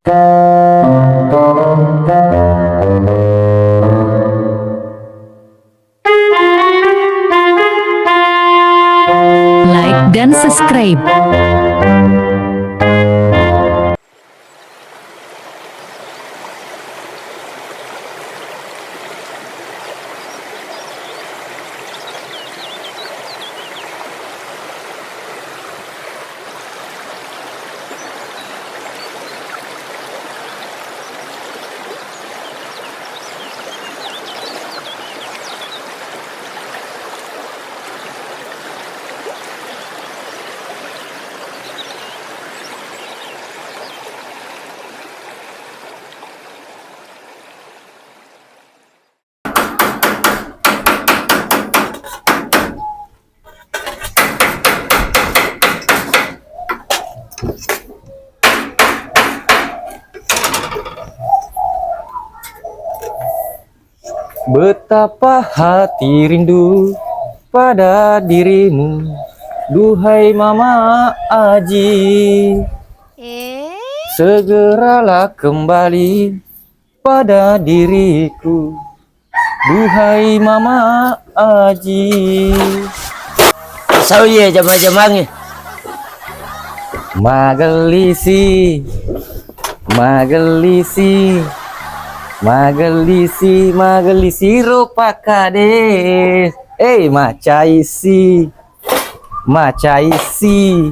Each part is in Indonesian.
Like dan subscribe. Betapa hati rindu pada dirimu, duhai Mama Aji. Segeralah kembali pada diriku, duhai Mama Aji. Sauye jama-jamangi. Magelisi, magelisi, magelisi, magelisi rupa kades. Macaisi, macaisi,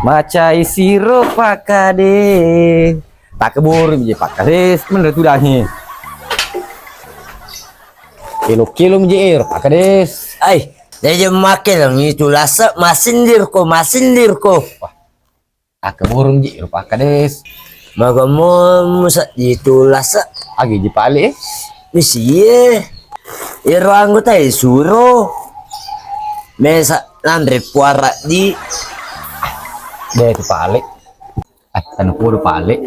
macaisi rupa kades. Tak keburu je pak kades, bener tu dah ni. Kilo-kilo je rupa kades. Dia makin itu lasa masindir ko. Tak keburu je rupa kades. Magamu musa itu lasa Agi je palik misi iro anggota suro mesa nandre puara di deh tu palik. Kan aku udah palik.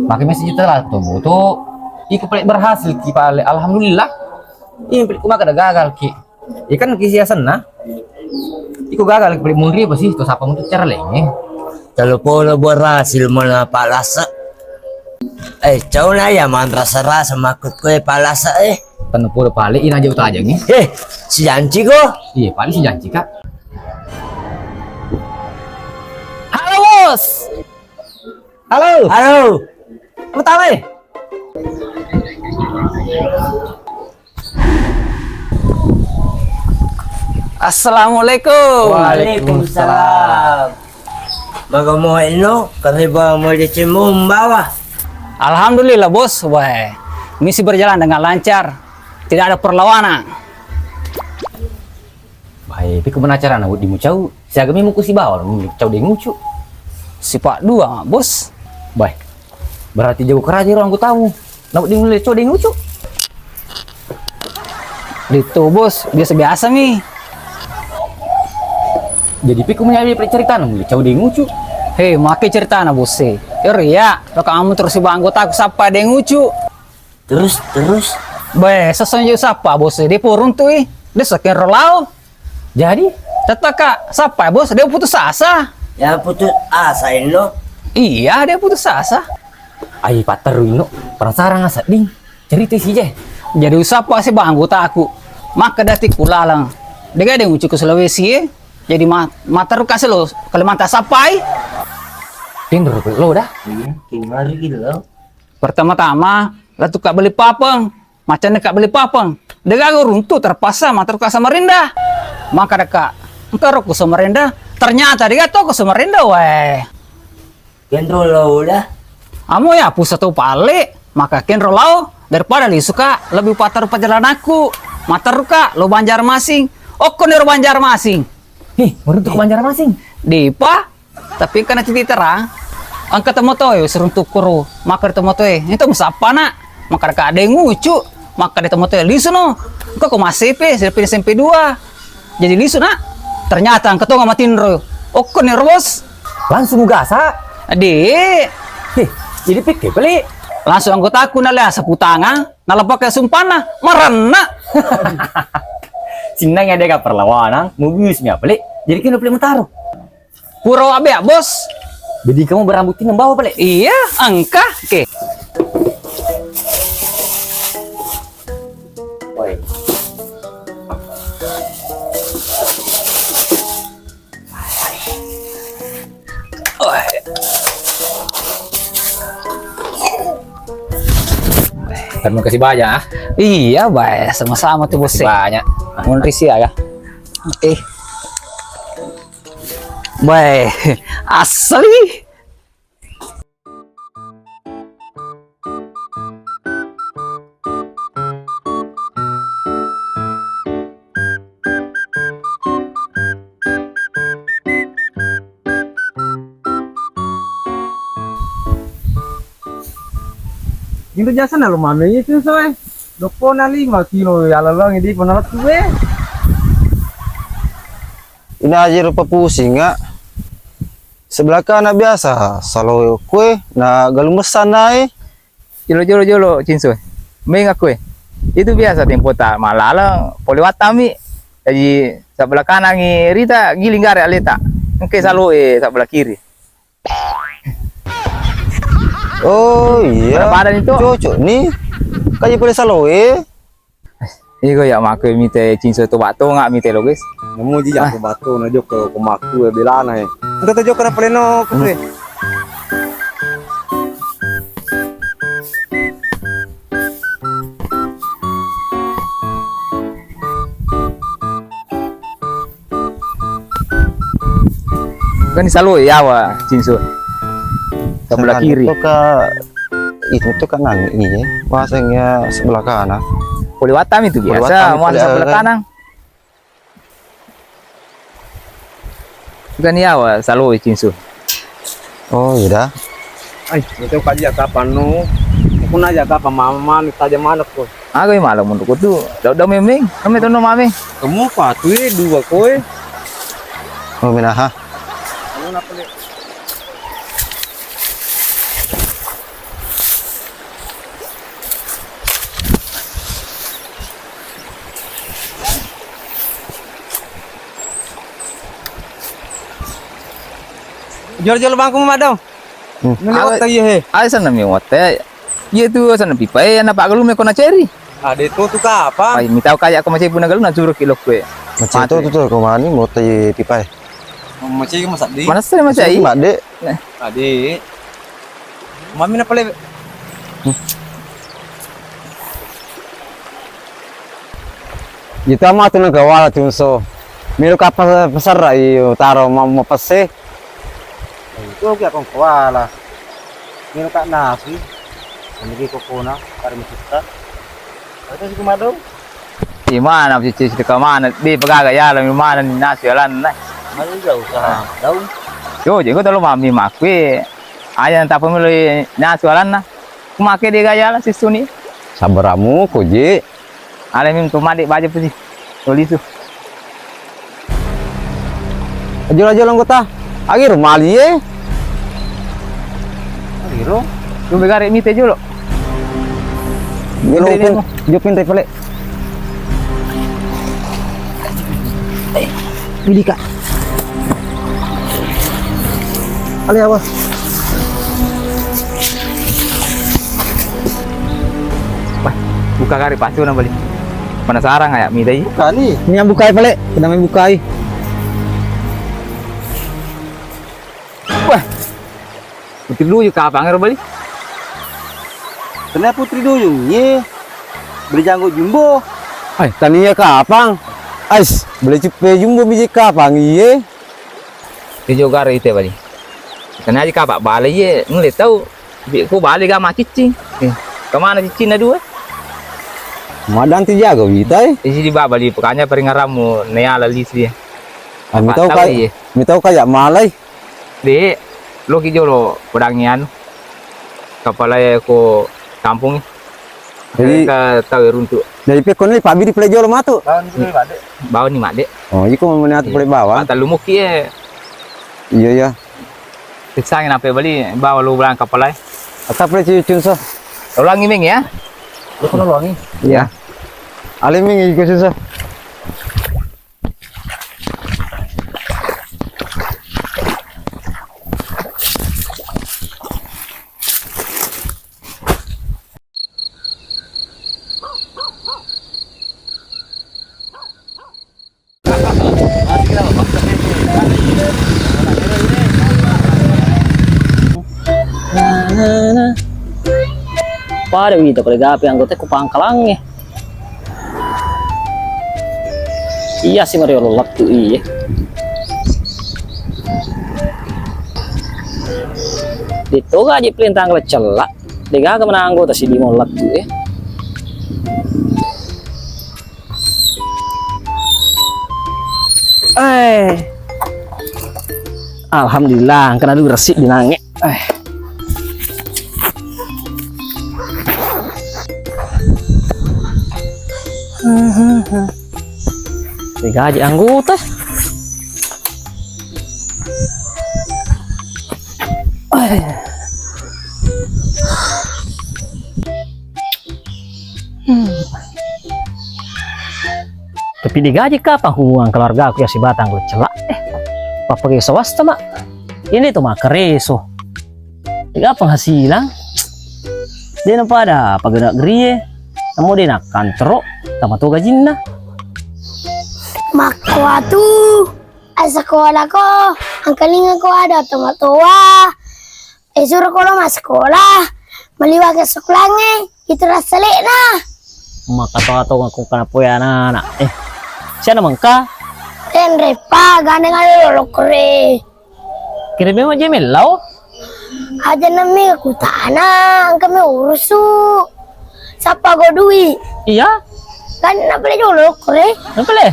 Makin masih juta lah tuh. Iku pelik berhasil ki palik. Alhamdulillah. Ini pelik kuma kada gagal ki. Ikan ki siasan nah. Iku gagal pelik mundri apa sih? Tuh siapa untuk cara lenge. kalau pola berhasil mana palasa cau na ya man rasa makut ko palasa Kan aku udah palik ini aja udah aja nih. si janji ko Iya palik si janji kak. Halo bos. Halo. Lu tahu Assalamualaikum. Waalaikumsalam. Magamu ino kariba mo di membawa. Alhamdulillah bos, wah misi berjalan dengan lancar, tidak ada perlawanan. Baik, tapi kemana cara nak di mucau? Siaga mi muku si bawal, mucau di ngucu. Si Pak Dua, bos. Baik, berarti jago keraja orang aku tahu. Nak di mucau di ngucu. Itu bos, biasa-biasa nih. Jadi piku menyanyi cerita nang mucau di ngucu. Hei, makai cerita na bos sih. Ya, lo kamu terus si anggota aku sapa ada yang lucu. Terus. Be, sesuatu sapa bos dia purun tuh dia sekian rolau. Jadi, tetap kak sapa bos dia putus asa. Ya putus asa ino. Iya dia putus asa. ayo pater ino penasaran asa ding cerita sih je. Jadi sapa si anggota aku. Maka dati kulalang. Dia ada yang lucu ke Sulawesi jadi mater kasih lo Kalimantan sapai. Tinder lo dah. Gimana gitu lo? Pertama-tama lah tuh kak beli papeng. Macam kak beli papeng. Dia runtuh terpaksa mater ke Samarinda. Maka dekat engkau ke Samarinda. Ternyata dia tuh ke Samarinda weh. Kendro lo udah. Amo ya pusat tuh pale. Maka kendro lo daripada li suka lebih patar perjalanan aku. Mater ka lo Banjarmasin. Konir Banjarmasin. Untuk Banjarmasin. Dipa. Tapi karena titik terang. Ang ketemu toy seruntuk kuru. Maka ketemu toy itu musapa nak. Maka ada yang ngucu. Maka ketemu toy lisu no. Kok masih SMP 2. Jadi lisu nak. Ternyata ang ketemu sama Tinro. Konir bos. Langsung gasa. Adik. Jadi pikir beli. Langsung anggota aku nala sapu tangan. Nala pakai sumpana. Marana. Sinang ada gak perlawanan. Mobil semia beli. Jadi kena beli mentaruh. Puro abe bos. Jadi kamu berambutin membawa balik. Iya, angka. Oke. Terima kasih banyak. Ah. Iya, baik. Sama-sama tuh bos. Banyak. Mohon risi ya. Oke. Baik. Asli. Itu jasa na lumami itu soe. Doko na 5 kilo ya lalong ini penalat gue. Ini aja rupa pusing ya. Sebelah kanan biasa, selalu kue, na galumesan naik. Jolo cinso. Meng aku itu biasa tempo tak malala poliwatami. Jadi sebelah kanan rita giling gare aleta. Engke selalu sebelah kiri. Oh iya. Badan itu. Cocok nih. Kayak boleh selalu Iko ya maku mite cinso tu batu ngak mite lo guys. Nemu di aku batu na jok ke kumaku belana Ento to jok na pleno kue. Kan selalu ya wa cinso. Sebelah kiri. Itu kan nang ini bahasanya sebelah kanan. Poliwatam itu biasa, Poliwatam, mau sebelah kanan. Kan ya wa selalu cinso. Oh iya. Ay, Itu kaji kapan nu? Aku nanya kapan mama ni taja mana ko? aku yang malam untuk itu. Dah memeng, kami tu no mami. Kamu patu dua koe. Oh minaha. Jual-jual bangku madam. Nunggu waktu ye he. Ay sana mi waktu. Ye tu sana pipa na paglu me kona ceri. Ade tu ka apa? Ay mitau kaya ko macam pun galu na juro kilo kue. Macam tu kau mani mau tayi pipai. Macam masak di. Mana saya macam ai? Mak dek. Adik. Mami na pala. Kita mah tu nak kawal tu so. Miru kapal besar ayo taro mau pase. Itu kaya kong kawala. Miru kak nasi. Ini kiko kona kari kita. Ada si kumadong. Di mana cici di mana? Di pegaga ya lah mana ni nasi jalan na. Mana jauh sah. Daun. Yo je ko talo mami makwe. Ayan tak pemili nasi jalan na. Kumake di gaya lah sisu ni. Sabaramu koji. Alemim tu madik baju putih. Toli tu. Ajo kota. Agi rumah liye. Biro. Tu begare mi te julo. Jopin teh pale. Pilih kak. Ali apa? Wah, buka kari pasu na balik. Penasaran kayak mi tadi. Kali. Ini yang bukai pale. Kita main bukai. Wah. Putih dulu juga apa nggak balik? Kenapa putri duyung? Ye. Beli janggut jumbo. Ay, taninya kapang. Ais, beli cepe jumbo biji kapang ye. Di juga hari itu balik. Karena aja kapak balik ye, ngeliat tahu. Ko balik gak mah cicing. Kemana cicing dua? Madan ti jago bitai. Di sini bawa balik, pokoknya peringaramu neala lis dia. Ah, mi tahu kayak malai. Di, lo kijolo pedangian. Kapalaya ko kampung. Jadi Kita tahu runtuk. dari pekon ni Pak Bidi play jolo matu. Bawa ni mak dek. Oh, iko menyatu play bawah. Tak lu muki ye. Iya ya. Pisangin apa balik, bawa lu belang kapalaya. Atap play cun so. Ulangi ming ya. Lu kena ulangi. Iya. Aliming iko so. Pada wita pada gapi anggota ku pangkalangnya. Iya sih Mario lolak tuh iya. Dito ga aja perintah kalau celak. Dega ka menanggo ta si di molak tuh ya. Alhamdulillah kena dulu resik dinange. Digaji anggota. Tapi digaji kapan hubungan keluarga aku ya si Batang gue celak apa pakai swasta mak ini tuh mak kereso tiga penghasilan dia nampak ada apa gerak gerie kamu dia nak kantro sama tuh gajinya Makwa tuh sekolah ko ang kalinga ko ada tama toa suruh ko mas sekolah maliwag ke sekolahnya itu rasalik na maka atau ngaku kenapa ya anak siapa mengka dan repa gandeng ada lokore kira memang jemel lau aja nami kutana ang kami urusu siapa go duit iya kan napalay jo lokore apa le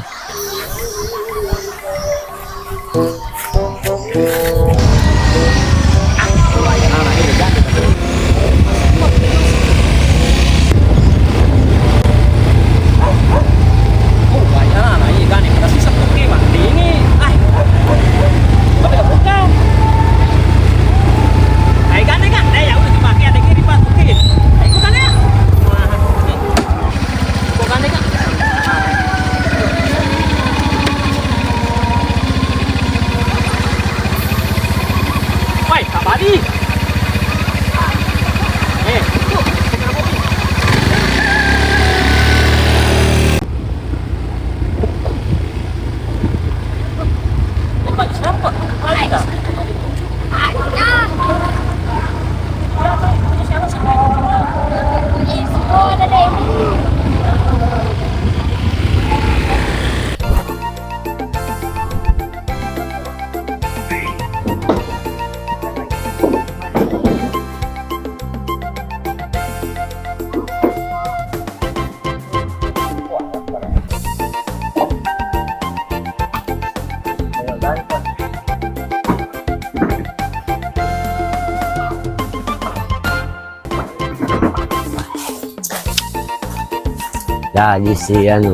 Jadi sih anu.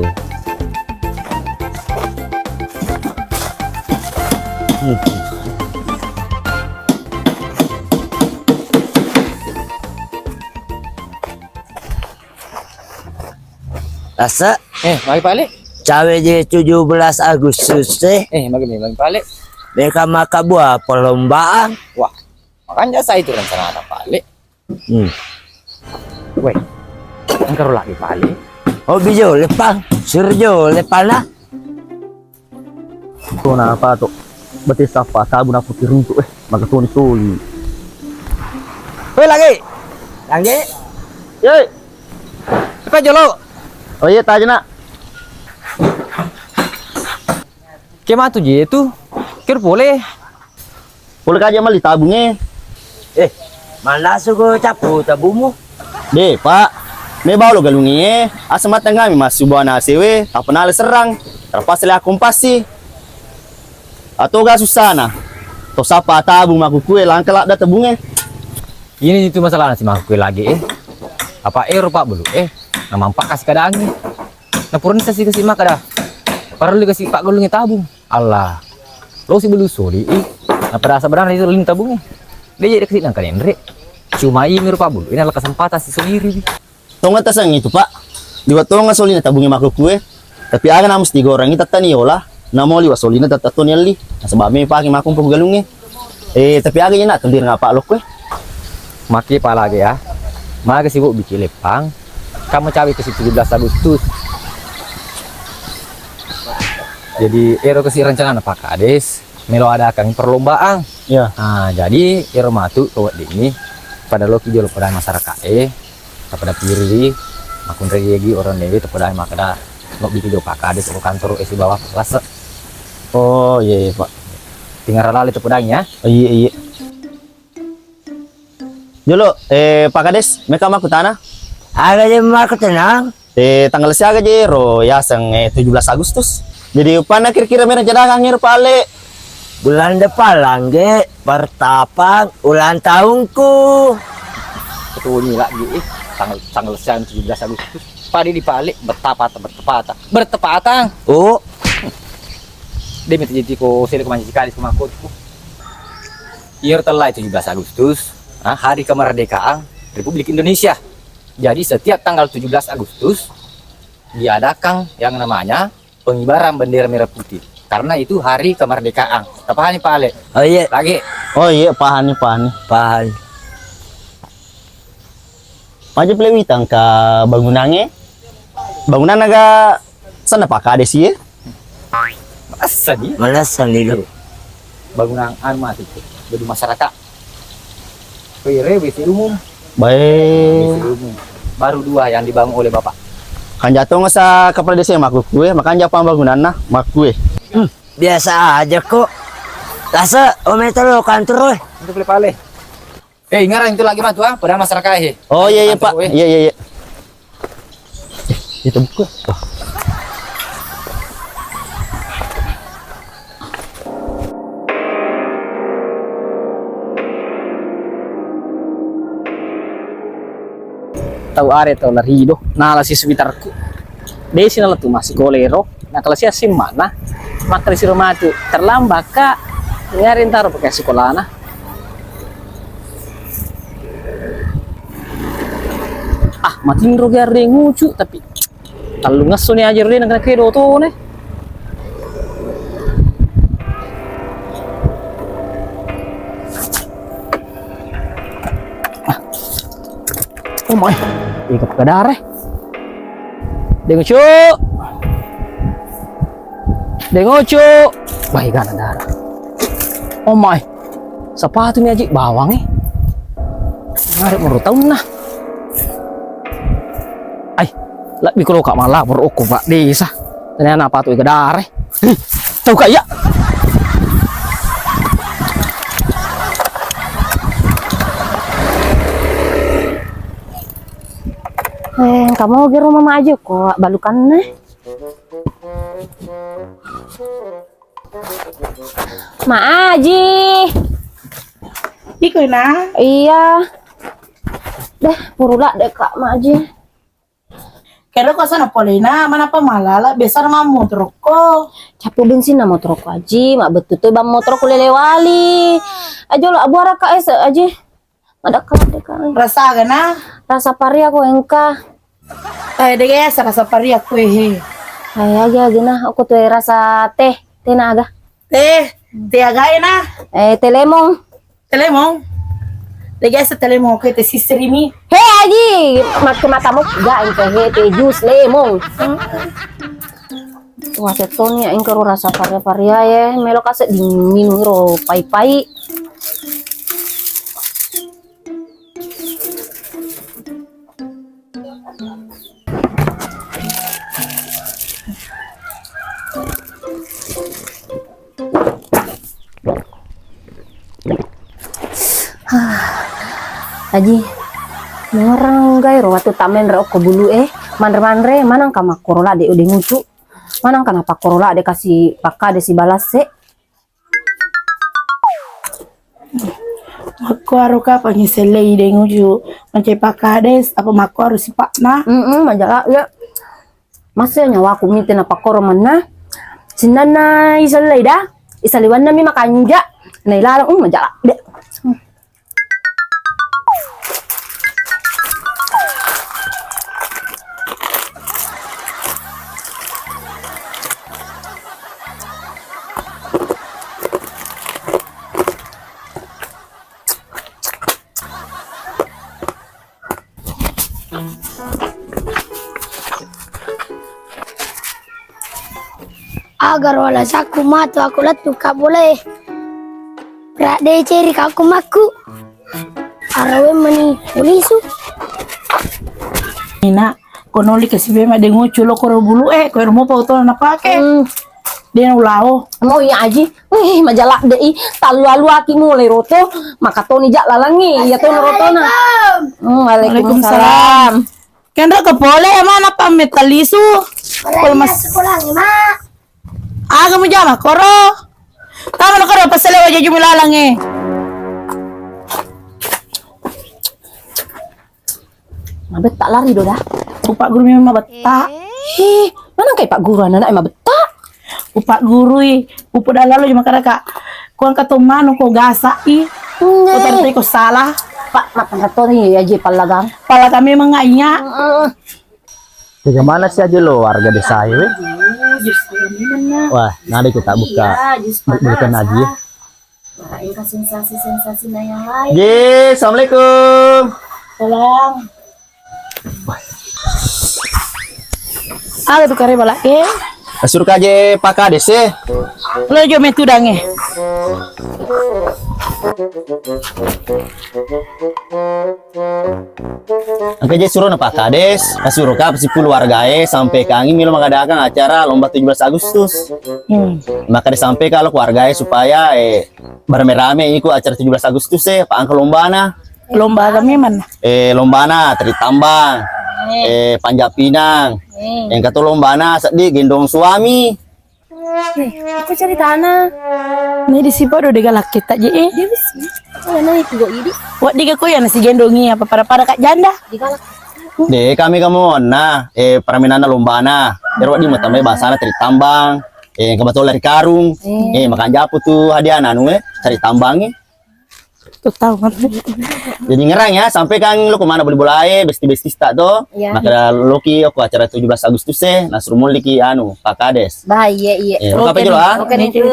Rasa Mari balik. cawe je 17 Agustus Mari balik. mereka maka buat perlombaan. Wah, makanya saya itu rencana anak balik. Weh, angker lagi balik. Oh bijo lepang, surjo lepang lah. tuh na apa tuh berarti apa sabun aku kirim tuh maka tuh tuli Woi lagi. yoi Apa jolo? oh iya tanya nak Kema tuh je itu? Kira boleh. boleh aja mali tabungnya Mana suku capu tabumu? deh pak me bawa lo galungi asmat tengah mi mas subuh na sewe apa nale serang terpas le kompas sih atau gak susah nah to sapa tabung maku kue langkelak dah tabungnya Ini itu masalah nasi mangkuk lagi Apa pak belum nah mampak kasih kada angin. Nah purun kasih mak kada. Perlu dikasih pak gulungnya tabung. Allah. Lo sih belum soli Nah pada sebenarnya itu lin tabungnya. Dia jadi kasih nang kalian rek. Cuma ini pak bulu. Ini adalah kesempatan si sendiri. tonga tasang itu pak liwat tonga solina tabungnya maku kue tapi aga namus tiga orang itu tani olah namo liwat solina tataton yali sebab me pakai makum pun galungnya tapi aga ina tulir ngapa lo kue Maki pak lagi ya. Maka sibuk bikin lepang. Kamu cawe ke 17 Agustus. Jadi ero kasih rencana apa kades. Melo ada kang perlombaan. ya Nah, jadi ero matu kawat ini. pada loki jolo pada masyarakat pada pilih makun regi orang dewi pada makada mau bikin jolo pak kades ke kantor isi bawah kelas Oh iya, iya Pak. tinggal ralali itu pedangnya. Oh, iya iya. Jolo, Pak Kades, mereka maku tanah. Ada di aku tenang. Tanggal siaga jero ya sang 17 Agustus. Jadi upana kira-kira mereka jadagang ngir pale. Bulan depan langge bertapang ulang tahunku. Betul nih lagi tanggal siang 17 Agustus padi dipalik bertepatan Oh, dia minta jadi ko sila kumanci kali kumakotku year telah 17 Agustus hari kemerdekaan Republik Indonesia. Jadi setiap tanggal 17 Agustus diadakan yang namanya pengibaran bendera merah putih karena itu hari kemerdekaan. Apa Pak Ale? oh iya, Lagi Oh iya, pahani. paham. Maju pelewitang ke bangunannya. Bangunan agak sana Pak Kades ya. masa nih Mana sendiri? bangunan mati itu jadi masyarakat. Kira WC umum. Baik. WC umum. Baru 2 yang dibangun oleh Bapak. Kan jatuh nggak sa kepala desa maku kue, makanya apa bangunan nah mak kue. Biasa aja kok. Rasa ometer lo kantor. Untuk beli pale. Ngarang itu lagi mah tuh pada masyarakat Oh iya iya Pak. Kantor, Iya iya iya. Itu buku. Oh. Tahu are tahu larido. Nah lasi sekitarku. Desi nala tu masih golero. Nah kalau si asim mana? Maka si rumah tu terlambat kak. Ngarin taruh pakai sekolah nah. Makin rogi ada yang ngucu tapi kalau ngeso nih aja dia nak kedo tuh nih. Oh my, ikut ke darah. Dia ngucu, baik kan darah. Oh my, sepatu nih aja bawang nih. Ngarik menurut tahun nah. Lah bikro kak malah beroko Pak desa. Ternyata apa tuh gedare. Tahu kak ya? Kamu ke rumah mama aja kok, balukannya. Ma Aji. Iko na. Iya. Deh, purula deh Kak Ma Aji. Kero ko sana polina, mana pa malala, biasa na motor ko. Capu bensin na motor ko Aji, mak betul tuh bang motor ko lelewali. Ajo lo abu ara Kak Aji. Madakal deh Kak. Rasa gana? Rasa pari aku engka. Dege ya rasa pari aku Ay aja gina, aku tuh rasa teh na aga. Teh agay na. Teh lemon. Telemong. Dege sa telemong ko te sisterimi. Hei Aji, mata mo ga engka teh jus lemon. Wah setonya engka ro rasa pari ya, melo kasih di minum ro pai. Aji, orang gay ro waktu tamen ro ko bulu mandre manang kama korola de udah ngucu. Manang kenapa korola de kasih paka de si balas se. Aku harus ka pangisele de nguju. Macam pakades apa mako harus si pakna. Majala ya. Masih nyawa aku minta na pakoro mana. Sinana isale dah. Isaliwan na mi makanja. Nailalang majala de. Agar wala sa kumato ako latu ka boleh. Prade ceri ka kumaku. arawe mani polisu. Ina, konoli kasi bema de nguculo koro bulu ko mo pa to na pake. Dia ulao. Mau iya aji, wih majalah deh, talu-alu aki mulai roto, maka Tony jak lalangi, ya Tony roto na. Waalaikumsalam. Kanda ka pole mana pamit talisu. Kalau mas Sekolah ni mak. aga mo jama koro. Tama na koro pasalaw aja jumilalang Mabet tak lari doda. Upak guru memang beta. Mana kayak Pak Guru anak emang betak. Upak guru upo dalalo cuma kada kak. Kuang katumano ko gasa Ko tadi ko salah. Pak, makan Tony ya aja palagang. Pala kami mengainya. Bagaimana sih aja lo warga desa ini? Wah, nanti kita buka aja. Meraihkan sensasi-sensasi yang lain. Ye, assalamualaikum. Tolong. Ada tuh kare bala Suruh kaje Pak Kades ya. Lo jo metu dange. Angka je suruh na Pak Kades, suruh ka si keluarga sampai kangi milo mengadakan acara lomba 17 Agustus. Maka disampai kalau keluarga supaya berame-rame ikut acara 17 Agustus Pak angka lombana. Lomba kami mana? Lombana tari tambang. Panjat pinang. Yang kata lombana sedih gendong suami. Aku cari tanah. Nih di sipa do de galak kita je Dia bisa. Mana itu go ini? Wak diga ko ya nasi gendongi apa para kak janda. Digalak. De kami kamu nah permainan lombana. Terus di mata bahasa tari tambang. Kebetulan dari karung. Makan japu tuh hadiah nanu cari tambangnya. Tuh tahu kan. Jadi ngerang ya sampai kan lu kemana boleh boleh besti tak tuh. Iya. Maka loki aku acara 17 Agustus nasrul liki Pak Kades. Bahaya iya. Apa aja lo Oke deh itu.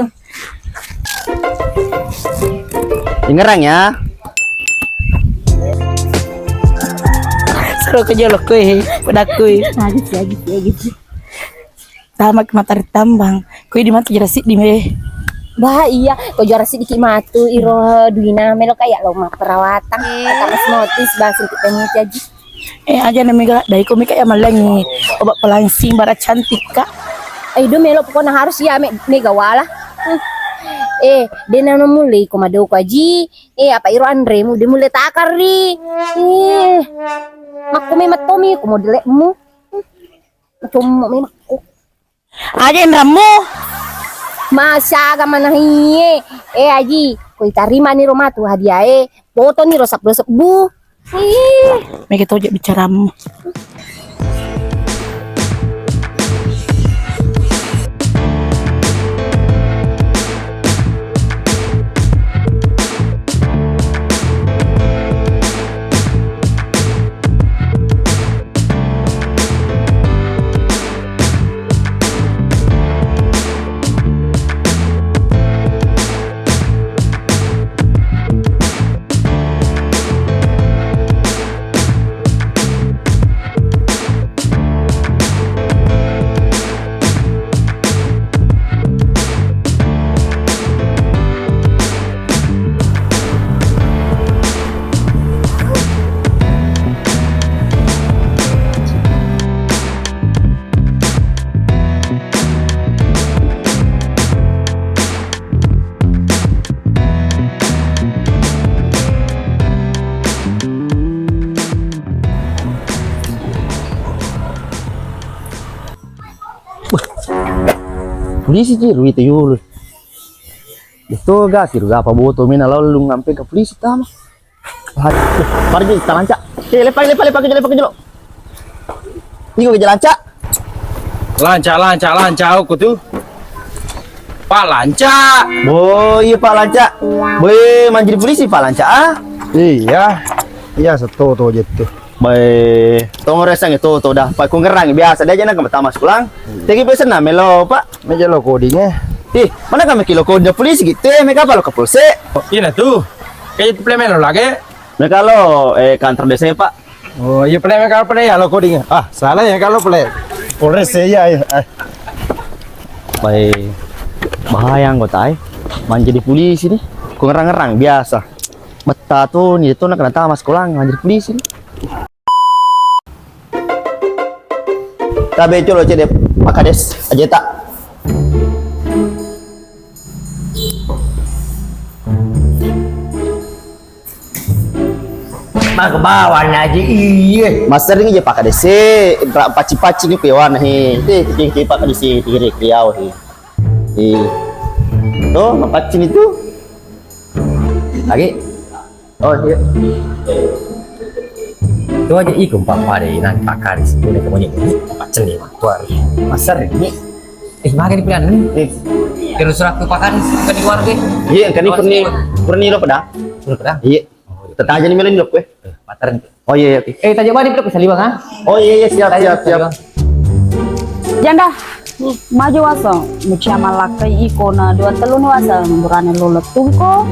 Ngerang ya. Seru kerja lo kue, pada kue. Lagi. Tamak matahari tambang. Kue di mata jerasi di me. Bahaya, kau juara sedikit matu iro duina melo kayak lo mah perawatan. Kata notis bahasa kita nyaji. Aja namanya dari kami kayak malangi obat pelangsing barat cantik kak. Ayo melo pokoknya harus ya mega wala. Dena no mulai komado ko aji. Apa iro Andre mu de mulai takar ri. Aku me matomi ko mo dilekmu. Macam me makku. Aja ramu. Masa mana hiye. Aji, ko itarima ni rumah tu hadiah foto ni rosak-rosak bu. Mereka tahu je bicaramu. Polisi jiru itu yulu. Itu gak kira apa boto mina lalu ngampe ke polisi tama. Pergi talanca. Lepak ke jelo. Ini ke jalanca. Lanca aku tuh. Pak Lanca. Oh iya Pak Lanca. Boleh manjir polisi Pak Lanca Iya seto to gitu. Baik, tong resang itu dah Pak kungerang biasa dia jangan pertama sekolah. Tegi pesen na melo Pak. Meja lo codingnya. Mana kami kilo kode polisi gitu? Mereka apa lo ke polisi? Ini tuh. Kayak itu plemen lo lagi. Mereka lo kantor desa Pak. Oh iya play kalau play ya lo codingnya. Salah ya kalau play. Polres ya. Baik. Bahaya anggota manjir di polisi nih. Kungerang-ngerang biasa. Beta tuh nih tuh nak kena tamat sekolah ngajar polisi. Tabe colo cede Pakades aja tak. Mak bawa aja iya. Master ini aja Pakades paci-paci ni pewan he. Teh Pakades tiri kriau he. Tuh mapacin itu. Lagi. Oh iya. Itu aja ikut papa deh, nanti pakar di situ nih kemudian ini macam nih tuar. Masar ini, makan di pilihan nih. Terus surat ke pakar ke di luar deh. Iya, kan ini purni lo pada. Iya. Tetaja nih melin lo kue. Patar. Oh iya, oke. Tanya balik ke saliba kan? Oh iya, siap. Janda, maju wasa, muciama lakai ikona dua telun wasa, berani lo letung ko.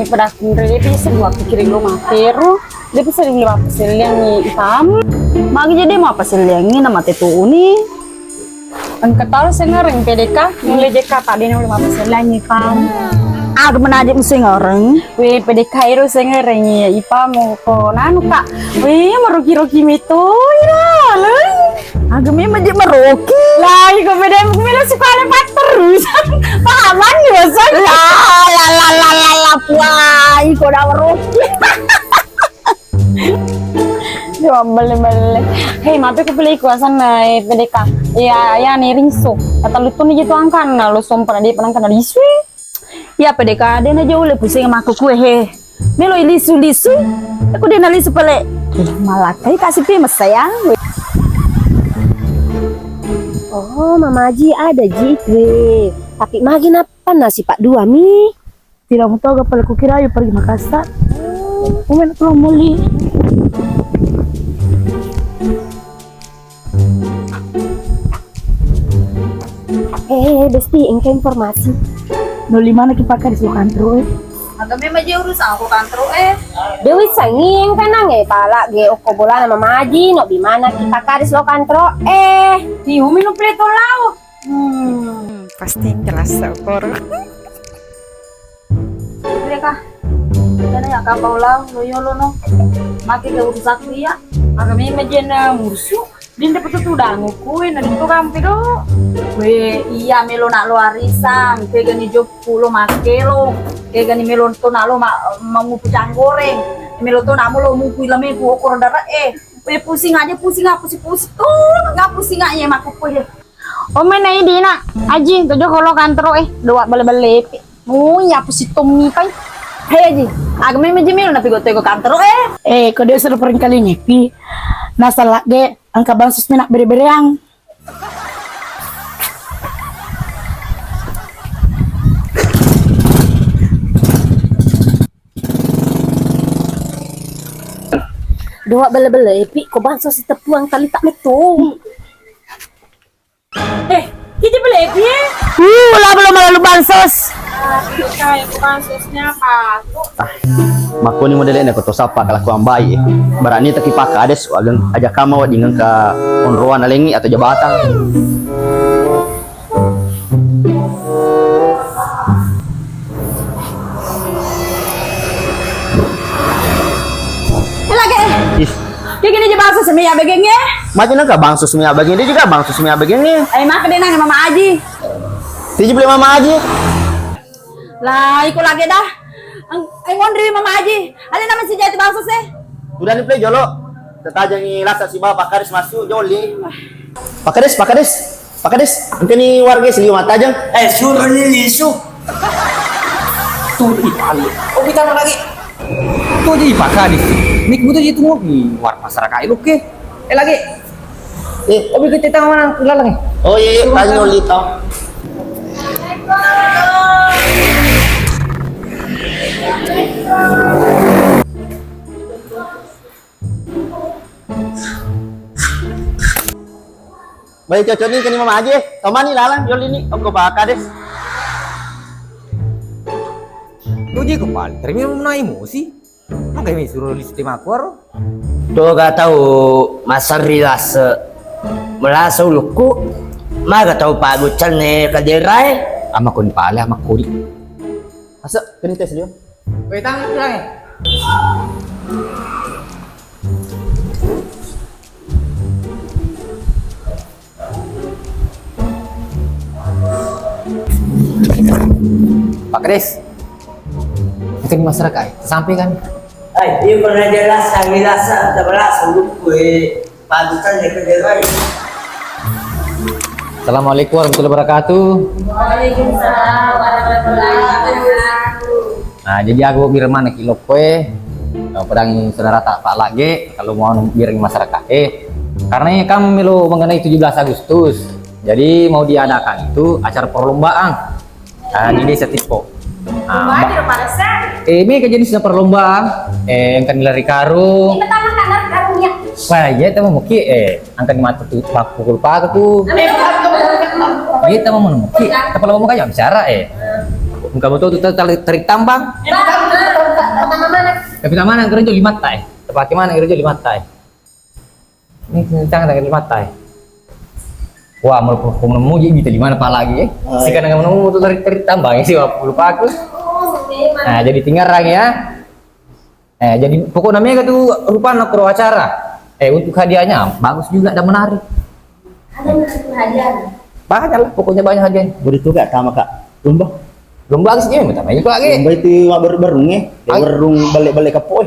Pada kiri bisa dua pikirin lo materu. Dia bisa lima pasal yang hitam. Magi jadi mau pasal yang ini nama tetu uni. Angkat tahu sengareng PDK, mulai JK tadi nama lima pasal yang hitam. Aku menajik musuh orang. We PDK itu sengareng ya ipam ko nanu kak. We merugi-rugi itu ira leh. Aku memang dia merugi. Lah, aku beda mila suka lepas terus. Pahaman ya saya. La puai ko dah merugi. Coba balik. Hei, mape ko pilih kuasan na PDK. Ya nih ringso. Kata lu tuh nih gitu angkan, lu sompana dia penang kana lisu. Ya PDK dia na jauh le pusing sama aku kue he. Melo lisu. Aku dia na lisu pale. Malah kai kasih pimas sayang. Oh, Mama Ji ada Ji gue. Tapi magi napa nasi Pak Dua mi? Tidak mau tahu gak aku kira ayo pergi Makassar. Umen pulang muli. Besti, engke informasi. No limana kita pakai di kantor. Agak memang dia urus aku kantor Dewi sanging kanang pala ge oko bola nama Maji no di mana kita karis lo kantor di umi no pleto lau. Pasti jelas syukur. Mereka dan ya kapau lau lo yolo no. Maki ke urus aku ya. Agak memang jena ngursu. Din dapat tuh udah ngukuin ada itu kampi do. We iya melo nak lo arisan, kayak gani job pulo make lo, kayak gani melo to nak lo mau pucang goreng, melo to nak lo mau kuila me ku okor darah we pusing aja pusing tuh nggak pusing aja maku kue. Oh mana ini nak, aji tujuh kalau kantor dua bale ya pusing tomi kai. Hei aji, agak memang jemil napi gue tego kantor kau dia sudah pernah kali nyepi, nasalah ge angka bansos minak beri-beriang. Doa bele-bele pi ko bansos si tepuang tali tak metu. Kita beli pi lah belum lalu bansos. Kayak bansosnya apa? Mako ni modelnya ko to sapa kala ko ambai. Barani taki Pakades agang aja kama wa dengan ka onroan alengi atau jabatan. Kayak gini aja bangsa semia begengnya. Macam nak bangsa semia begini dia juga bangsa semia begini. Maka dia nanya Mama Aji. Tiji beli Mama Aji. Lah, ikut lagi dah. Ngondri Mama Aji. Ada nama si jati bangsa sih. Udah nih play jolo. Tetaja ni rasa si Pak Kades masuk joli. Pak Kades. Nanti ni warga sini mata aja. Suruh ni lisu. Tuh di balik. Oh kita lagi. Tuh di pakar di. Nik butuh itu mau di luar masyarakat itu ke? Lagi. Oh kita tahu mana lagi. Oh iya, tanya oli tau. Baik cocok ni kini Mama aja. Tama ni lalang jol ini aku bakar deh. Tuh je kepala. Terima mana emosi? Maka ini suruh di sistem aku. Tuh gak tahu masar rilase melasa uluku. Maka tahu Pak Gucal nih kadirai. Ama ko ni pala ama ko di. Asa kini tes dia. Weh, tangan bilang ya. Pak Kris, itu di masyarakat, sampai kan? Ay, iya pernah jelas, kami rasa, sebelah sebelum gue padukan ya ke derai. Assalamualaikum warahmatullahi wabarakatuh. Waalaikumsalam warahmatullahi wabarakatuh. Nah, jadi aku biar mana kilo kue, pedang saudara tak pak lagi, kalau mau biar masyarakat. Karena ini kan melu mengenai 17 Agustus, jadi mau diadakan itu acara perlombaan di desa Tipo. Wah, di rumah saya. Ini kejadian sudah perlombaan, yang kan lari karung. Ini pertama kan karungnya. Wah, iya teman muki, angkat di mata tuh pukul pak tuh. Kita mau menemuki, kepala mau kayak bicara muka betul tuh tarik tambang. Tapi mana kerja 5 tai? Tepatnya mana kerja 5 tai? Ini kencang dengan 5 tai. Wah, mau menemuji gitu di mana pak lagi Si kadang menemu tuh tarik tambang sih, lupa aku. Nah, jadi tinggal lagi ya. Jadi pokok namanya itu rupa nak acara. Untuk hadiahnya bagus juga dan menarik. Ada hadiah. Banyak lah, pokoknya banyak hadiah. Begitu gak sama kak? Lomba? Lomba sih minta itu lagi. Lomba itu berung berung balik-balik ke poy.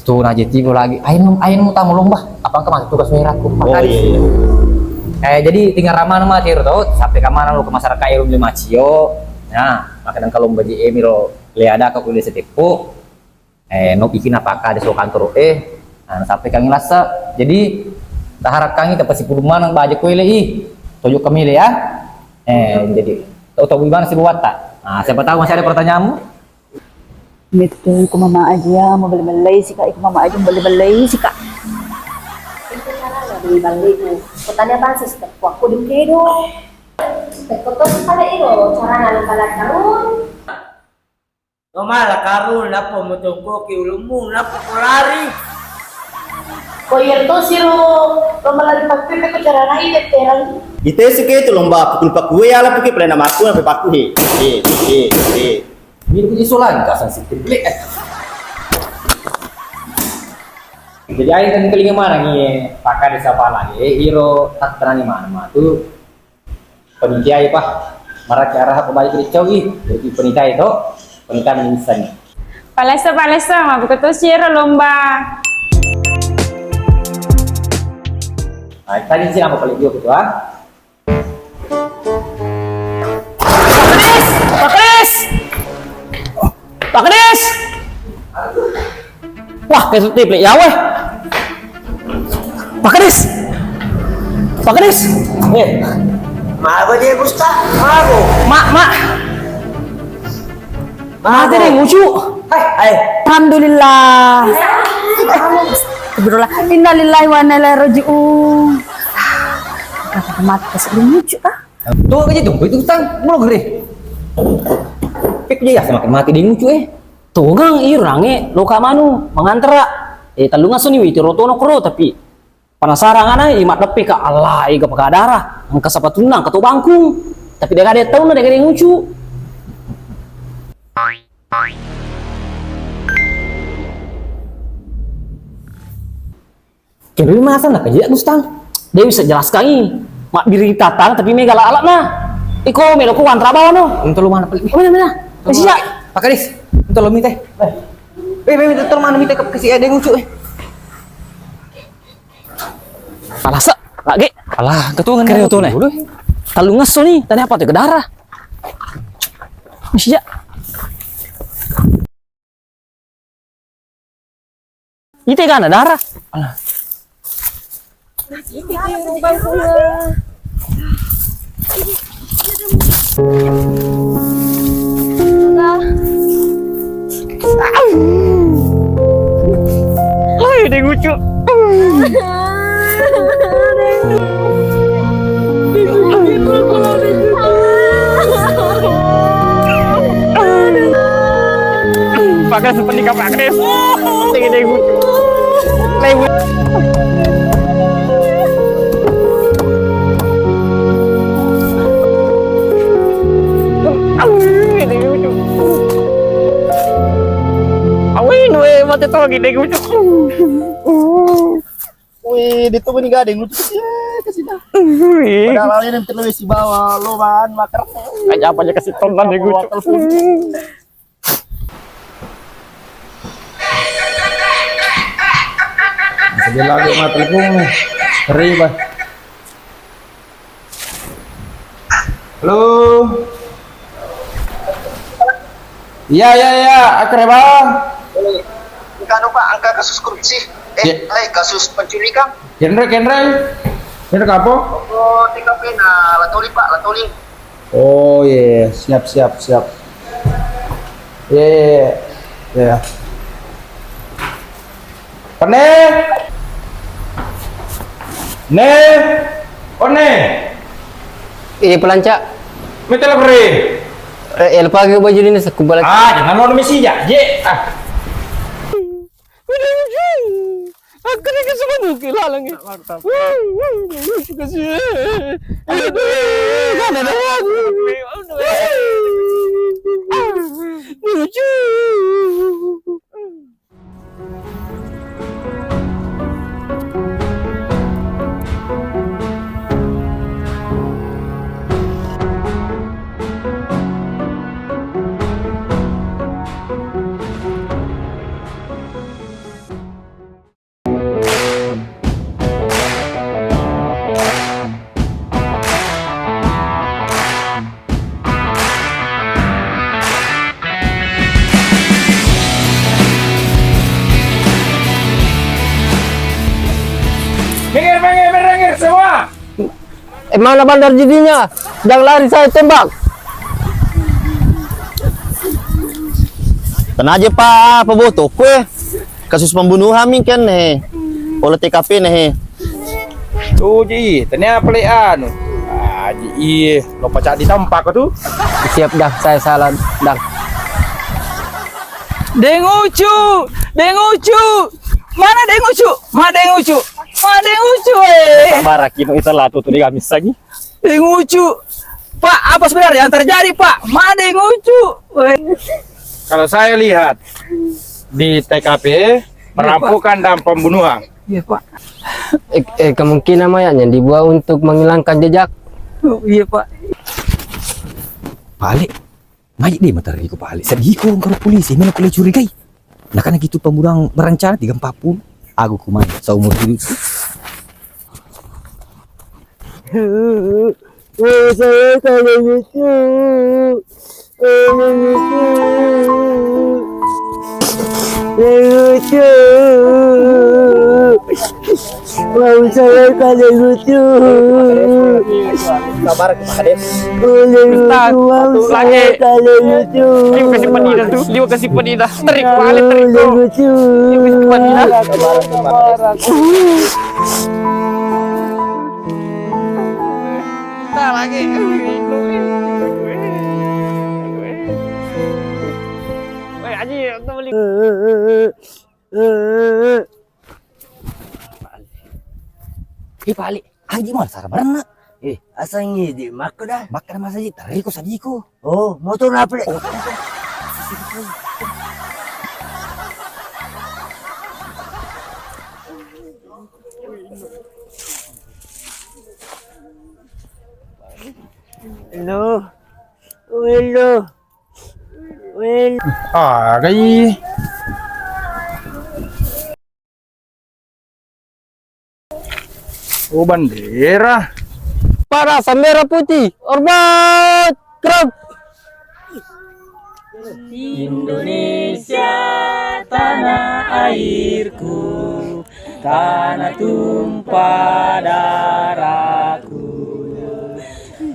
Tuh aja tiba lagi. Ayo mau tamu lomba. Apa kemana tugas merahku? Oh iya. Jadi tinggal ramah nama tiru tuh sampai ke mana lu ke masyarakat yang beli macio. Nah, makanya kalau lomba di emiro leada ke kuliah setipu. No bikin apakah ada so kantor nah, sampai kami rasa. Jadi tak harap kami dapat 10 mana baju kuliah tujuh kami ya. Jadi tahu gimana sih buat tak? Nah, siapa tahu masih ada pertanyaanmu? Betul, ku mama aja mau beli-beli sih kak, ku mama aja mau beli-beli sih kak. Beli itu. Pertanyaan apa sih? Waktu di kedo. Foto pada itu cara nalar karung. Malah karun, napa mo tungko ki ulumu, napa ko lari. Kau yang tuh sih lo malah dipakai ke cara lain terang. Itu sih itu lomba pukul pak gue ya lah pakai pernah nama aku sampai paku Ini punya solan tak sensitif beli. Jadi air kan kelinga mana nih? Pakai desa apa lagi? Iro tak terani mana tuh penitia ya pak. Marah ke arah pembalik kericau jadi penitia itu penitia misalnya. Palesa, mau begitu sih lomba. Nah, tadi sih nama paling dia ketua. Pak Kris! Wah, kayak tip ya weh. Pak Kris! Pak Kris! Apa dia Gusta? Mago. Mak! Mati deh, ngucu. Hai. Alhamdulillah. Alhamdulillah. Innalillahi wa inna ilaihi raji'un. Kata mati kasih lucu ah. Tuh aja tunggu itu tang, belum gede. Pik dia semakin mati dia ngucu Tuh gang irange loka manu mangantara. Talunga suni wi tirotono kro tapi penasaran ana imat depi ka Allah iga paka darah. Angka sapatunang ka bangkung. Tapi dia kada tahu na dia kada ngucu. Kira masa nak kerja Gustang? Dia bisa jelaskan ini. Mak diri tatang tapi mega alat nah. Iko melo ku wantra bawa no. Untuk lu mana paling? Mana? Masih ya? Pak Kadis, untuk lu minta. Minta tolong mana minta kasih ada ngucu Alah sa, lagi. Alah, ketua Kere tuh nih. Kalau ngeso nih, tadi apa tuh ke darah? Masih ya? Itu kan ada darah. Alah. Hai, dia lucu. Pakai seperti Pak Kris. Tinggi dia lucu. Lewat. mati tuh gini lucu. Wih, dito ko ni gading lucu kasi na. Padahal ini terlalu si bawa lo man makar. Kaya apa aja kasih tonton nih lucu. Sabi lagi mga telepon. Seri ba? Halo. Iya, akhirnya bang. Kano Pak angka kasus korupsi? Kasus penculikan? Genre apa? Oh, TKP na Latoli Pak, Latoli. Oh iya, siap. Iya. Pane. Pelanca. Metel pre. El pakai baju ini sekumpal. Jangan mau misi ya. Akhirnya ke semua nuki lalangnya. Lucu kasih. Lucu. Minggir semua. Mana bandar jadinya? Sedang lari saya tembak. Kena aja Pak, apa boto kue? Kasus pembunuhan kan nih. Oleh TKP nih. Tuh ji, ternyata pelian. Ji, lo pacak ditampak tuh. Siap dah, saya salah dah. Dengucu. Mana dengucu? Sabar, kino itu lah tuh di gamis lagi. Dengucu. Pak, apa sebenarnya yang terjadi, Pak? Mana dengucu? Kalau saya lihat di TKP perampokan dan pembunuhan. Iya, Pak. Kemungkinan mayatnya dibuat untuk menghilangkan jejak. Oh, iya, Pak. Balik. Ngajak deh mata ko balik. Sedih ko kalau polisi mana boleh curigai. Nah karena gitu pembunuhan berencana 340. Aku kumain seumur hidup. Saya kalau lucu. Lucu. Mau saya kalau lucu. Sabar kepada Lagi kalau lucu. Liu kasih penida tuh, Liu kasih penida. Terik balik, terik tuh. Lucu. Liu kasih penida. Nah, lagi. Woi, Aji, kita beli. Balik. Haji mau sarap mana? Asangnya di mak dah. Makan masa ji tarik ko sedih ko. Oh, motor apa? Hello. cái gì? Oh, bendera. Para merah putih, hormat, kerap. Indonesia tanah airku, tanah tumpah darahku.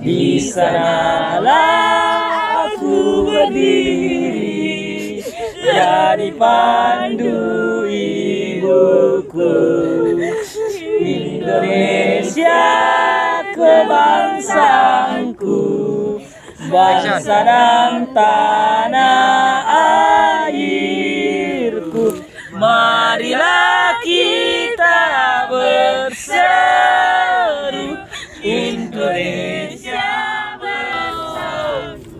Di sanalah aku berdiri, jadi pandu ibuku. Indonesia kebangsaanku, bangsa dan tanah airku. Marilah kita berseru, Indonesia bersatu.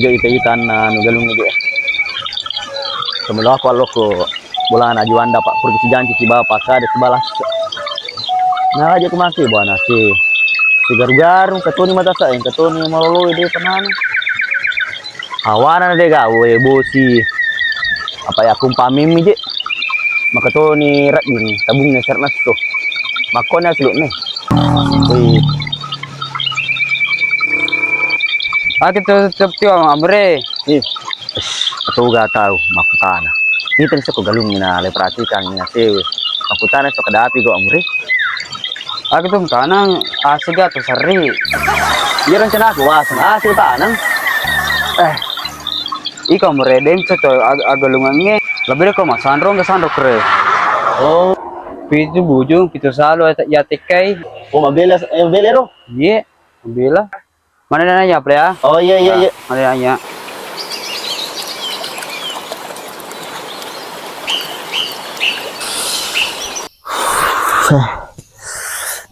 aja ita-itan nugalung aja. Semula aku ko bulan ajuan dapat pergi si janji si bapak kada sebalas. Nah aja kumaki buana si garu-garu katoni mata sa katoni malolo ide penan. Awana de gawe bosi. Apa ya kumpamimi je. Makatoni rat gini tabungnya sernas tuh. Makona sulit nih. Wih. Kita tiap amre. Atau gak tahu makutana. Ini tadi aku galung na le perhatikan na sewe. Makutana so kadapi go amre. Tuh tanang asiga tuh seri. Iya rencana aku asan asil tanang. Ika meredem seto agalungannya. Lebih ko masandro nggak sandro kre. Oh, Pitu bujung, pitu salo ya tekai. oh mabelero. Iya, bila. Mana nanya pre ya? Oh iya. Mana nanya?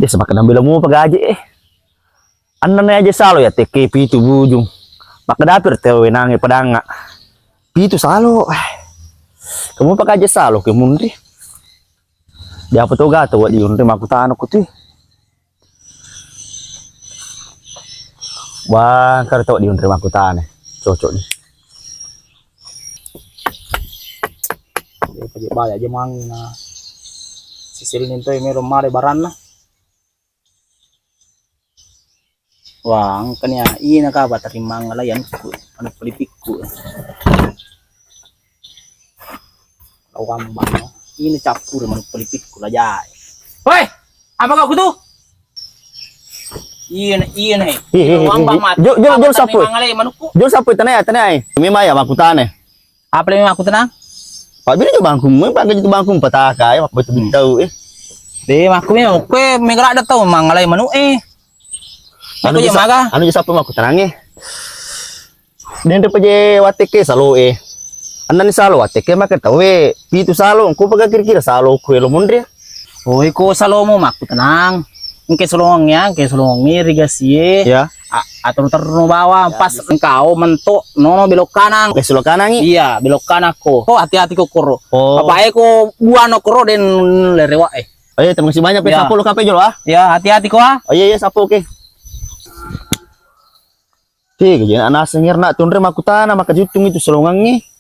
Dia semakin ambil mu pagaji Anan aja salo ya teke pitu bujung. Maka dapir tewe nangi padanga. Pitu salo. Kamu pakai aja salo ke mundri. Dia apa tuh gato wa diun te makutano ko ti. Wah, kar to diun te makutane. Cocok nih. Dia pakai baya aja mang na. Sisil ninto meron mare baran na. Wah, ang kanya iya nakabatarimang alayan ko. Ano palipik ko. Awam ba no? Ini capur man palipik ko lajay. Hoy! Apa kau kudu? Iya na eh. Awam ba mat. Jol sapoy. Mangalay manuko. Jol sapoy tanay. Mi maya makutane. Apa lagi aku tenang? Pak bini jo bangkum, mo pagka dito bangkum pataka ay makbetu bitaw Di aku memang kue megerak ada tahu mangalay manu Aku ya maga. Ano jo sapoy makutanange. Dente paje wateke salo Anan ni salo wateke makatawe. Pitu salo ko pagka kira-kira salo ko lo mundre. Oh, ko salo mo maku tenang. Engke solongnya, irigasi Ya. Atau terus bawa pas engkau mentok nono belok kanan. Ke selo kanangi. Iya, belok kanan ko. Oh, hati-hati ko koro. Oh. Apa ko buano koro den lerewa Oh iya, terima kasih banyak pe Ya. sapo lo kape jol ah. Ya, hati-hati ko ah. Oh iya sapo oke. Tiga jadi anak sengir nak tunre makutana maka jutung itu solongangi.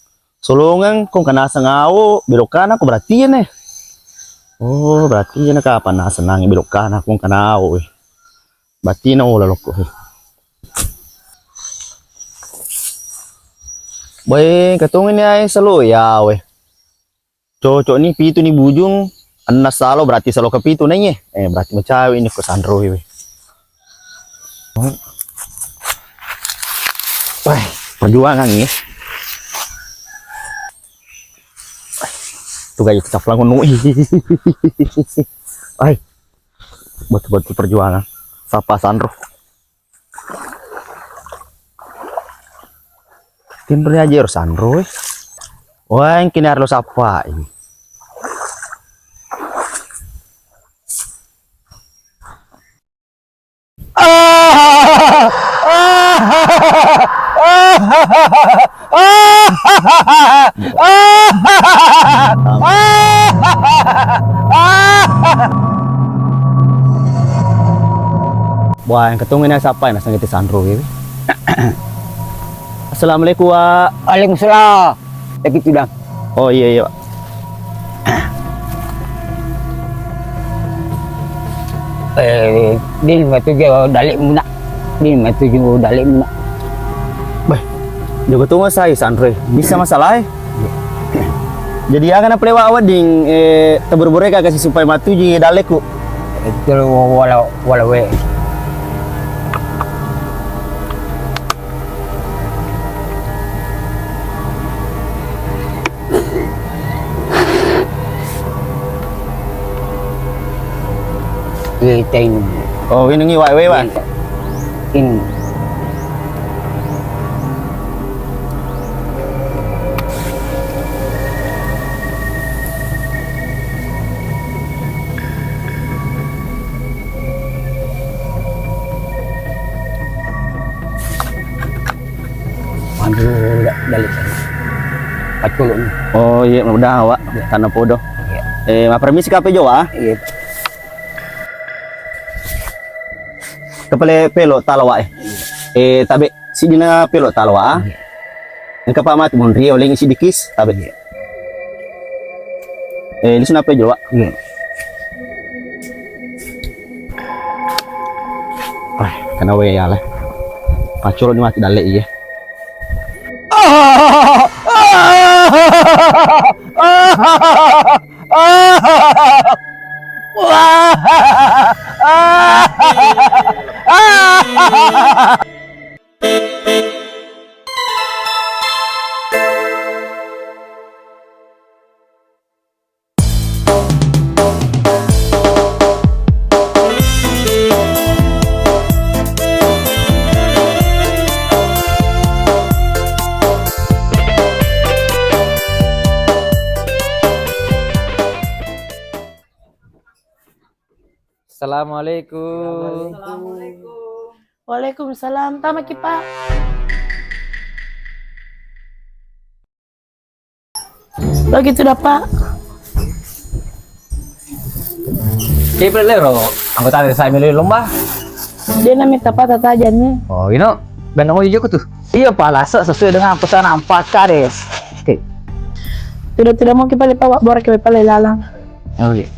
Solongan kong kana sangao belok kanan ko berarti ya Oh, berarti ya kapan na senangi belok kanan kong kanao Berarti na ulah loko Boy, katungin ni ay salo ya Cocok ni pitu ni bujung anas salo berarti salo ke pitu nanya. Berarti macawi ini ko sandro Wah, perjuangan nih. Tuh kayak tetap langun Ay, betul-betul perjuangan. Sapa Sandro. Timbre aja Sandro. Wah, yang kini harus apa ini? Wah, yang ketungin na siapa yang nasang iti Sandro ini? Assalamualaikum wa. Waalaikumsalam. Begitu dah. Oh iya. Din matuju dalik muna. Din matuju dalik muna. Juga tunggu saya Sandro. Bisa masalah Jadi akan apa lewat wading tabur-bureka kasih supaya matuju daleku. Itu walau we. Kita ini. Oh, ini ngi wae Wan. Ini. paculun. Oh iya, udah awak tanah podo. Permisi kape jo Iya. Kepale pelo talawa tabe si dina pelo talawa. Ang kapamat mon rio ling si dikis tabe. Lisun apa jo Iya. Kana we ya le. Paculun mati dalle iya. Assalamualaikum. Waalaikumsalam. Tama ki Pak. Begitu dah Pak. Kipre lero, anggota dari saya milih lomba. Dia nak minta Pak tatajannya. Oh, ino, benang ojo ko tuh. Iya Pak Lasa sesuai dengan pesanan Pak Kades. Oke. Tidak mau kita lipat borak kita lalang. Oh iya.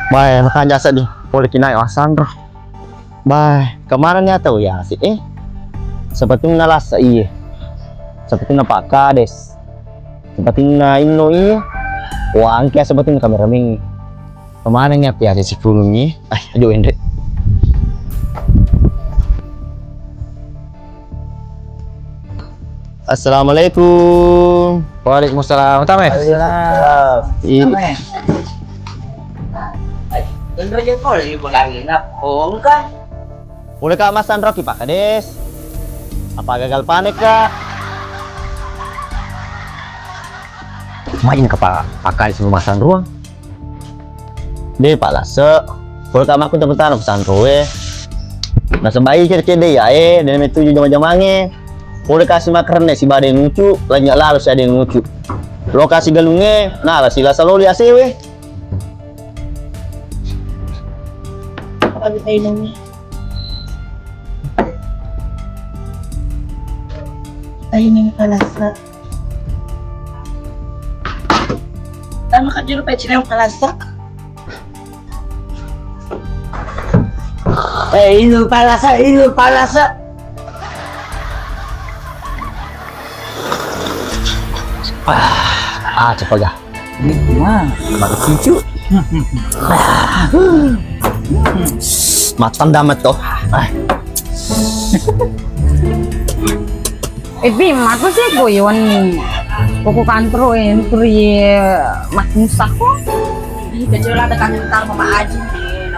Bye, makan jasa di boleh kinai Sandro. Bye, kemarin ya tahu ya sih sepertinya nalasa iya. Sepertinya Pak Kades. Sepertinya Inno iya. Wah, angkia sepertinya kameramen. Kemarin ya piasa si pulungnya. Aduh Endre. Assalamualaikum. Waalaikumsalam. Tame. Boleh Kak Mas Sandro Pak Kades? Apa gagal panik Kak? Main ke Pak Kades pemasan ruang. Deh Pak Lase, boleh Kak aku teman-teman pesan roe. Nah sebaik cerita ya dan itu juga jamannya. Boleh kasih makan si badai lucu, lanjut lalu si ada yang lucu. Lokasi galungnya, nah lah sila selalu lihat we. Apa kita ini? Ini palasa. Tama ka juro pa yung palasa. Ilu palasa. Cepat ya. Mah, cucu. Matan damat toh. Bim, aku sih goyon pokok kantor entry makin sako. Kecuali ada kantor Mama Aji,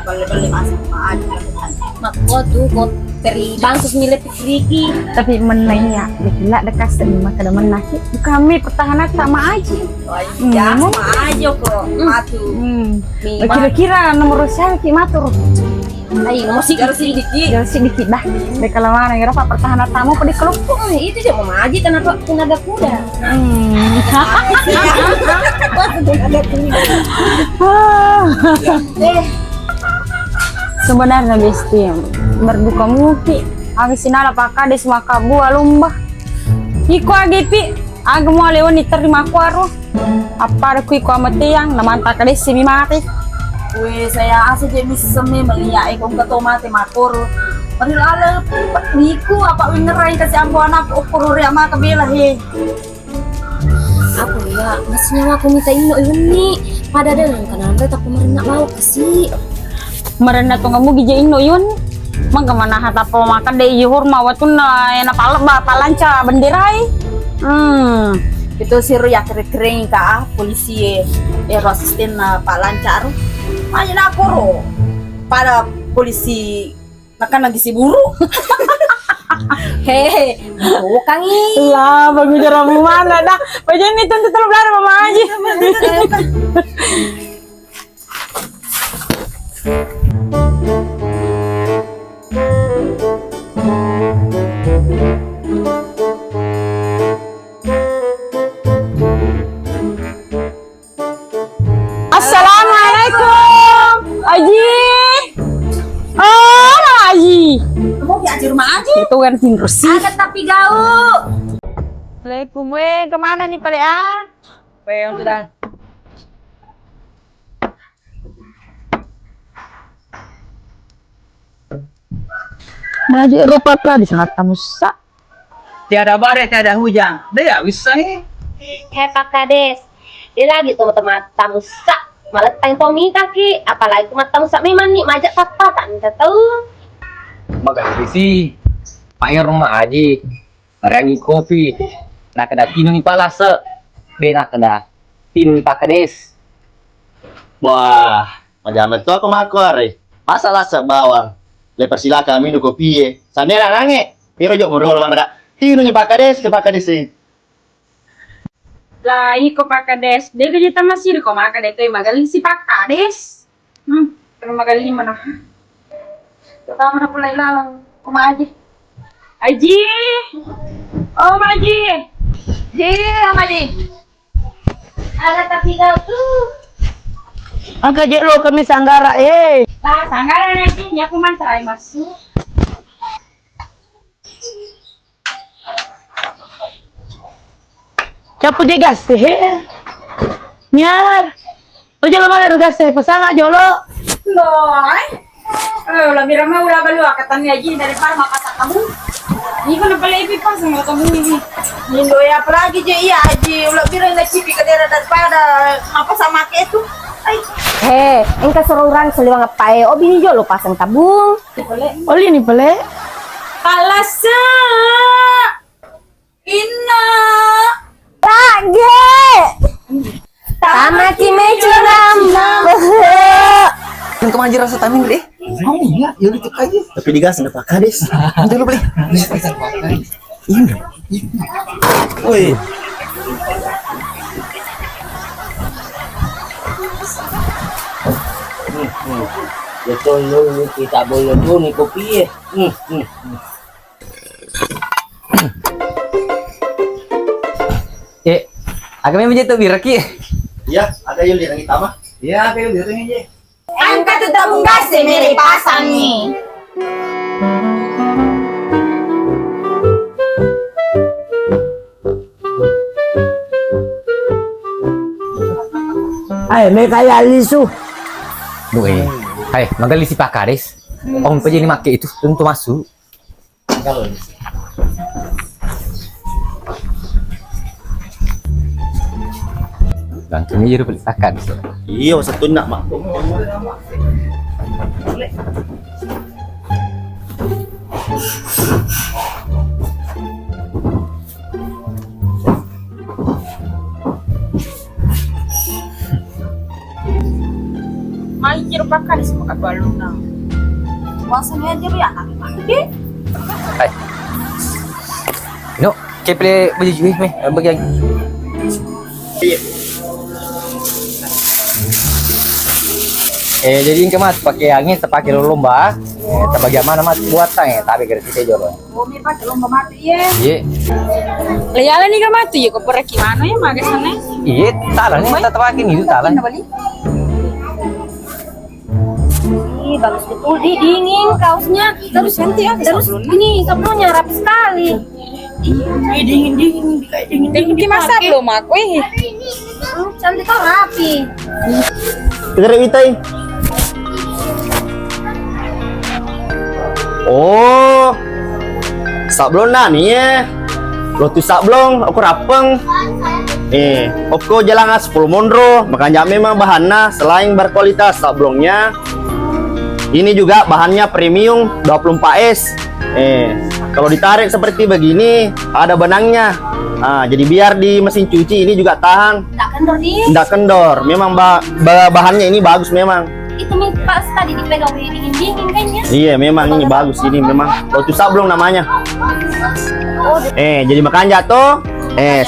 beli masuk Mama Aji. Mak tuh kok teri bangsus milik Riki. Tapi menanya, gila dekat seni mah kada menaki. Kami pertahanan sama Aji. Ya, sama Aji kok. Matu. Kira-kira nomor saya ki matur. Ayo, nomor sedikit dah. Dari kalau mana kira Pak pertahanan tamu pada kelompok itu aja Mama Aji tenaga kuda. Sebenarnya Besti berduka muki agi sinala Pak Kades makabu alumba iko agi pi agi mau lewani terima kuaru apa ada iko amatiang naman Pak Kades simi mati saya asa jadi semi melihat ikong ketomate makor Padahal niku apa wingerai kasih ambo anak ukur ama kabila he. Aku ya, masnya aku minta ino ini pada dalam kanan tak pemerintah mau kasih. Merendah tuh kamu gija ino yun. Manggamana hata po makan deh yuhur mawatun na ena palep ba palanca benderai. Itu siru ya kering ka polisi asisten na palancar. Aja na puro para polisi makan lagi si buru. Hehe, bukan ini. Lah, bagus cara mana dah. Baca ini tentu terlalu belakang mama aja. banting bersih. Ada tapi gaul. Assalamualaikum, kemana nih Pak Lea? Yang sudah. Maju rupa di sangat tamusa. Tiada badai, tiada hujan. Dia bisa nih. Hei Pak Kades, dia lagi tuh mata musa. Malah tanya Tommy kaki, apalagi mata musa memang nih majak papa tak minta tahu. Makan sih. Pakai rumah aja. Rangi kopi. Nak kena tinun ni palasa. Be nak kena tinun Pak Kades. Wah, macam itu aku makor. Masalah sebawang. Lepas silakan minum kopi. Sanera nange. Pero jok modal mana? Tinunnya Pak Kades ke Pak Kades sih. Lah, iko Pak Kades. Dia kita masih ko Pak Kades. Ito magaling si Pak Kades. Pero magaling mana? Tama na pula ilalang. Kumaji. Aji! Oh, Maji! Maji! Ada tapi gaul tuh. Angka jelo kami sanggara Lah, sanggara na Aji. Niya kuman try masuk. Capu dia gas Nyar. O jalo mana gas pasanga jolo. Loy! Lebih ramai ulah balu katanya Aji daripada makasak kamu. Ini kan pala ipipas sama kamu ini. Indo ya apalagi je iya Aji. Ulah bilang na cipi ke daerah daripada apa sama ke itu. Engkau suruh orang seliwang ngapain? Oh bini jolo pasang tabung. Oli ni pale. Palasa! Inna! Lagi. Sama cime-cinam. Yang kemana rasa taming deh? Oh iya, ya udah aja. Tapi digas nggak Pak Kades. Nanti lu beli. Iya. Woi. Betul lu kita boleh dulu nih kopi ya. Agamnya menjadi biraki. Iya, ada yang lihat kita mah. Iya, ada yang lihat aja. Angka tetap gas mere pasang nih. Ay, may kaya lisu. Duh, hai, magali si Pak Kades. Om penjadi make itu tentu masuk. Gantungnya jadi beli Pak Kades. Iya, satu nak mak. Mai jero Pak Kades maka balon nang. Puasanya aja ya kami mati. Hai. No, keple baju juih meh bagi lagi. Jadi kemas pakai angin, pakai lomba. Terbagi mana mas buatan ya, tapi kerja kita jual. Oh, mi pakai lomba mati ya. Iya. Lihat ni kan mati ya, kau pergi gimana ya, magas sana? Iya, talan nih, kita pakai itu talan. Ih, bagus betul. Dingin kaosnya. Terus ini sablonya rapi sekali. Dingin di masa belum aku Cantik kok rapi. Kita itai. Oh, sablon na nih ya. Lotus sablon, aku rapeng. Opko jalan 10 mondro, makanya memang bahannya selain berkualitas sablonnya, ini juga bahannya premium 24S. Kalau ditarik seperti begini ada benangnya. Nah, jadi biar di mesin cuci ini juga tahan. Tidak kendor. Memang bahannya ini bagus memang. Itu pas tadi dipegang dingin-dingin kayaknya. Iya, memang ini bagus ini memang. Lotus sablon namanya. Jadi makanya tuh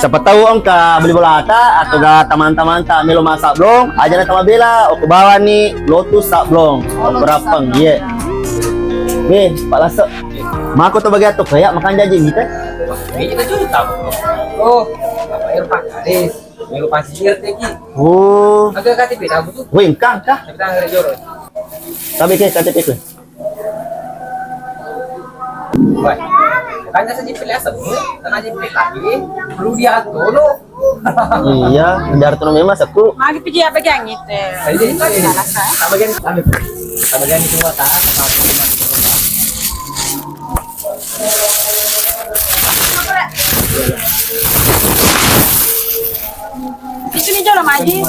siapa tahu engkau beli bola atau gak teman-teman tak melo masak sablon, aja nak bela aku bawa nih Lotus sablon. Berapa iya. Pak Lasso. Mako tuh bagian tuh kayak makan jajan kita. Kita cuci tahu. Oh, apa air Pak Kades? Melu pasir teki. Oh. Agak KTP tahu tuh. Wih, kah? Kita nggak joro. Tapi ke KTP tuh. Wah. Kanya saja pilih asap, karena aja pilih lagi, perlu dia dulu. Iya, biar tuh namanya masakku. Magi piji apa yang itu? Jadi sama bagian semua tak. Di sini jalan Maji.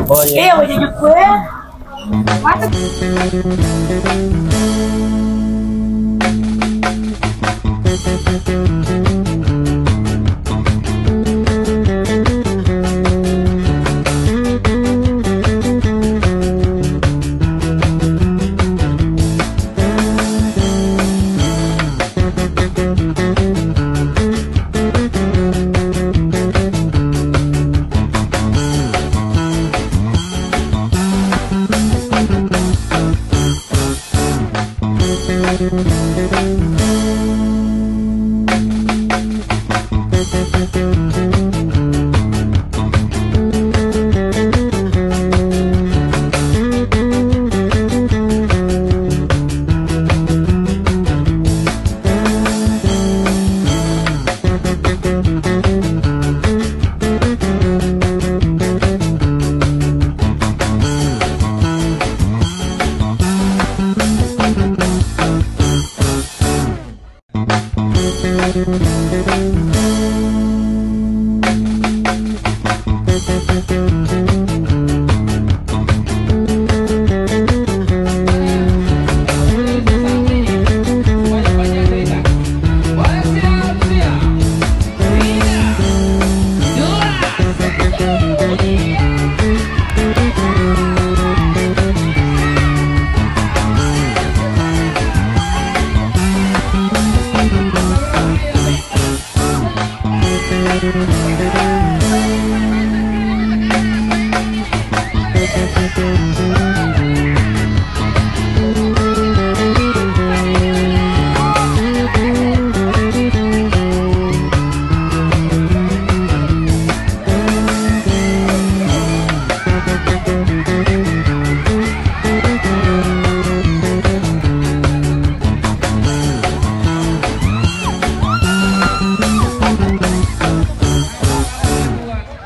Oh iya. Wajah gue. Masuk.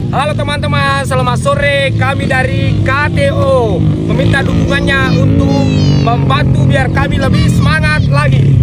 Halo teman-teman, selamat sore. Kami dari KTO meminta dukungannya untuk membantu biar kami lebih semangat lagi.